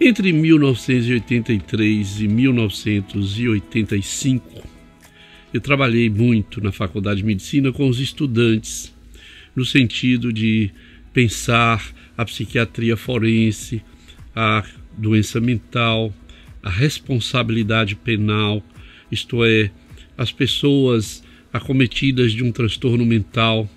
Entre 1983 e 1985, eu trabalhei muito na Faculdade de Medicina com os estudantes, no sentido de pensar a psiquiatria forense, a doença mental, a responsabilidade penal, isto é, as pessoas acometidas de um transtorno mental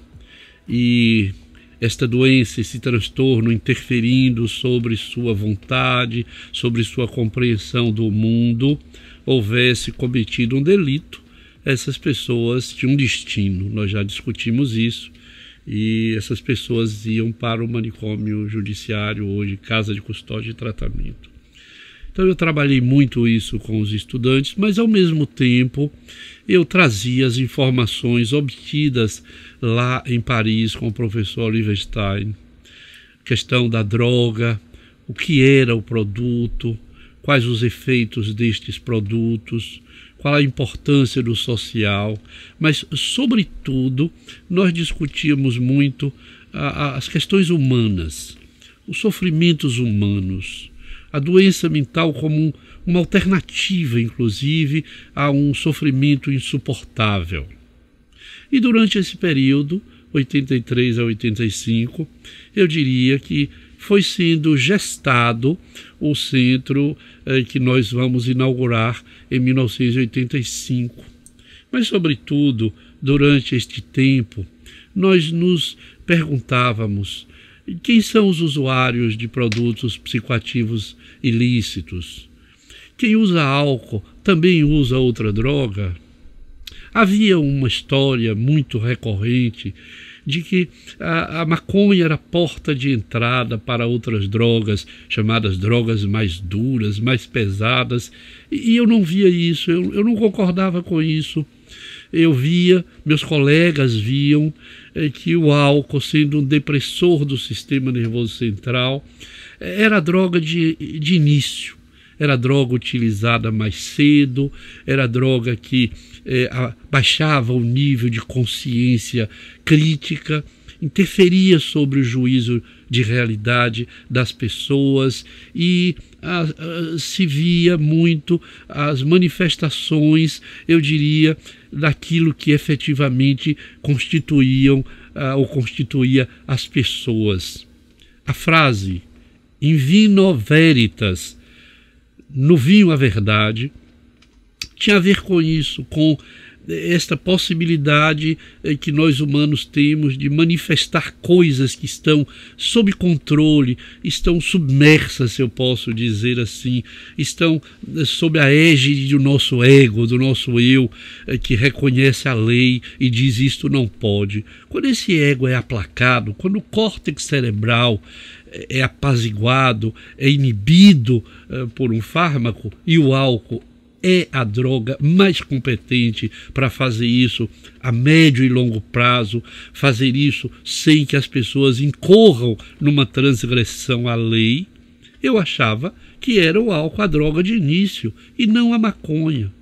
e esta doença, esse transtorno interferindo sobre sua vontade, sobre sua compreensão do mundo, houvesse cometido um delito, essas pessoas tinham um destino. Nós já discutimos isso e essas pessoas iam para o manicômio judiciário, hoje casa de custódia e tratamento. Então eu trabalhei muito isso com os estudantes, mas ao mesmo tempo eu trazia as informações obtidas lá em Paris com o professor Oliver Stein, questão da droga, o que era o produto, quais os efeitos destes produtos, qual a importância do social, mas sobretudo nós discutíamos muito as questões humanas, os sofrimentos humanos, a doença mental como uma alternativa, inclusive, a um sofrimento insuportável. E durante esse período, 83 a 85, eu diria que foi sendo gestado o centro que nós vamos inaugurar em 1985. Mas, sobretudo, durante este tempo, nós nos perguntávamos: quem são os usuários de produtos psicoativos ilícitos? Quem usa álcool também usa outra droga? Havia uma história muito recorrente de que a maconha era a porta de entrada para outras drogas, chamadas drogas mais duras, mais pesadas, e eu não via isso, eu não concordava com isso. Eu via, meus colegas viam que o álcool, sendo um depressor do sistema nervoso central, era droga de início, era droga utilizada mais cedo, era droga que baixava o nível de consciência crítica, interferia sobre o juízo de realidade das pessoas e se via muito as manifestações, eu diria, daquilo que efetivamente constituía as pessoas. A frase "in vino veritas", no vinho a verdade, tinha a ver com isso, com esta possibilidade que nós humanos temos de manifestar coisas que estão sob controle, estão submersas, se eu posso dizer assim, estão sob a égide do nosso ego, do nosso eu, que reconhece a lei e diz isto não pode. Quando esse ego é aplacado, quando o córtex cerebral é apaziguado, é inibido por um fármaco, e o álcool é a droga mais competente para fazer isso a médio e longo prazo, fazer isso sem que as pessoas incorram numa transgressão à lei, eu achava que era o álcool a droga de início e não a maconha.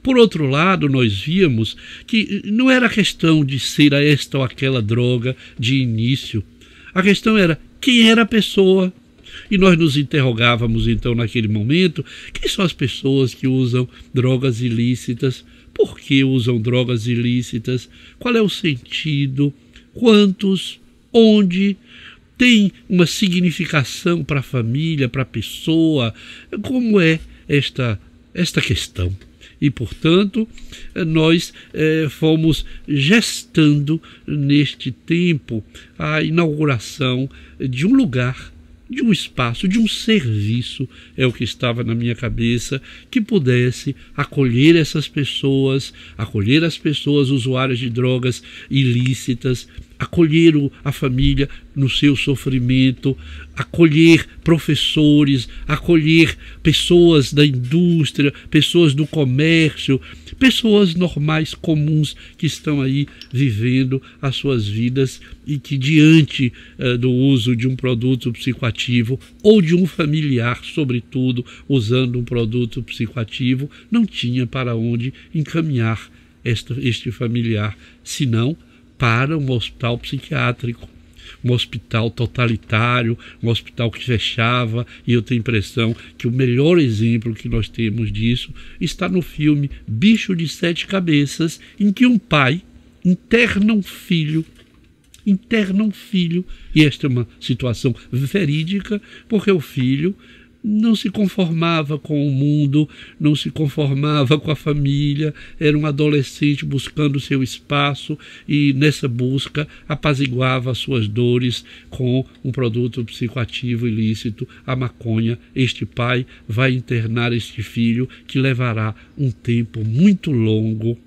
Por outro lado, nós víamos que não era questão de ser esta ou aquela droga de início. A questão era quem era a pessoa. E nós nos interrogávamos então naquele momento: quem são as pessoas que usam drogas ilícitas? Por que usam drogas ilícitas? Qual é o sentido? Quantos? Onde? Tem uma significação para a família, para a pessoa? Como é esta questão? E, portanto, nós fomos gestando neste tempo a inauguração de um lugar, de um espaço, de um serviço, é o que estava na minha cabeça, que pudesse acolher essas pessoas, acolher as pessoas usuárias de drogas ilícitas, acolher a família no seu sofrimento, acolher professores, acolher pessoas da indústria, pessoas do comércio, pessoas normais, comuns, que estão aí vivendo as suas vidas e que, diante do uso de um produto psicoativo ou de um familiar, sobretudo, usando um produto psicoativo, não tinha para onde encaminhar este familiar, senão para um hospital psiquiátrico, um hospital totalitário, um hospital que fechava. E eu tenho a impressão que o melhor exemplo que nós temos disso está no filme Bicho de Sete Cabeças, em que um pai interna um filho, e esta é uma situação verídica, porque o filho não se conformava com o mundo, não se conformava com a família, era um adolescente buscando seu espaço e, nessa busca, apaziguava as suas dores com um produto psicoativo ilícito, a maconha. Este pai vai internar este filho, que levará um tempo muito longo,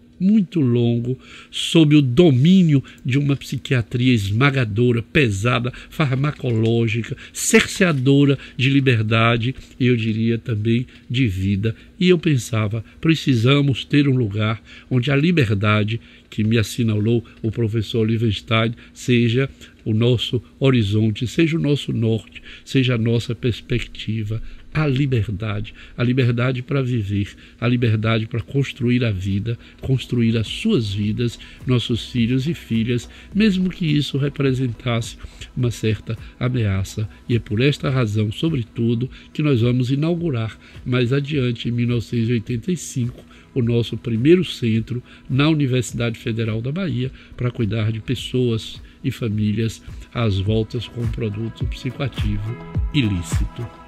sob o domínio de uma psiquiatria esmagadora, pesada, farmacológica, cerceadora de liberdade e, eu diria, também de vida. E eu pensava, precisamos ter um lugar onde a liberdade, que me assinalou o professor Livenstein, seja o nosso horizonte, seja o nosso norte, seja a nossa perspectiva. A liberdade para viver, a liberdade para construir a vida, construir as suas vidas, nossos filhos e filhas, mesmo que isso representasse uma certa ameaça. E é por esta razão, sobretudo, que nós vamos inaugurar mais adiante, em 1985, o nosso primeiro centro na Universidade Federal da Bahia, para cuidar de pessoas e famílias às voltas com um produto psicoativo ilícito.